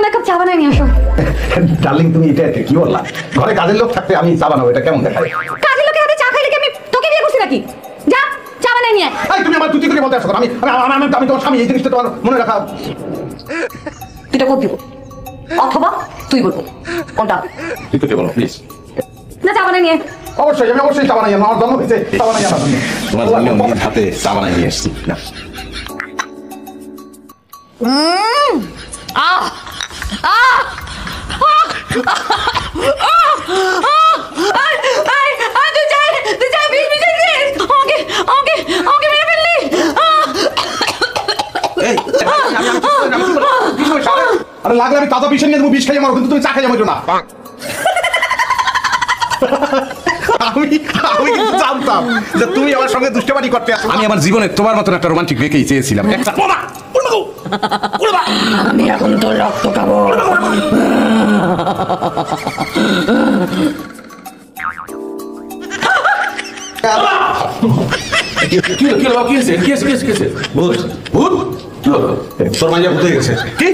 জন্য এক কাপ চা বানায় নিয়ে আসো। ডার্লিং তুমি এটা কি বললা? ঘরে কাজের লোক থাকতে আমি চা বানাবো, এটা কেমন দেখায়? কাজের লোকের হাতে চা খাইলে কি আমি তোকে বিয়ে করছি নাকি? যা চা বানায় নিয়ে আয়। এই তুমি আমার তুই করে বলতে আসছো, আমি আমি তোমার স্বামী, এই জিনিসটা তোমার মনে রাখা। তুই এটা করবি অথবা তুই বলবো কোনটা? তুই তো বলো প্লিজ। না চা বানায় নিয়ে আয়। অবশ্যই আমি অবশ্যই চা বানাই, আমার জন্ম হয়েছে চা বানাই আমার জন্য। তোমার জন্য নিজের হাতে চা বানাই নিয়ে এসেছি না। আরে লাগলে আমি তাজা বিষ নিয়ে দেবো, বিষ খাই আমার, কিন্তু তুমি চা খাই আমার না। আমি কিন্তু জানতাম যে তুমি আমার সঙ্গে দুষ্টবাড়ি করতে আসো। আমি আমার জীবনে তোমার মতন একটা রোমান্টিক মেয়েকেই চেয়েছিলাম। একটা আমি এখন তোর রক্ত খাবো। কি হলো? কি হয়েছে? ভূত ভূত তোর মাঝে ভূত হয়ে গেছে কি?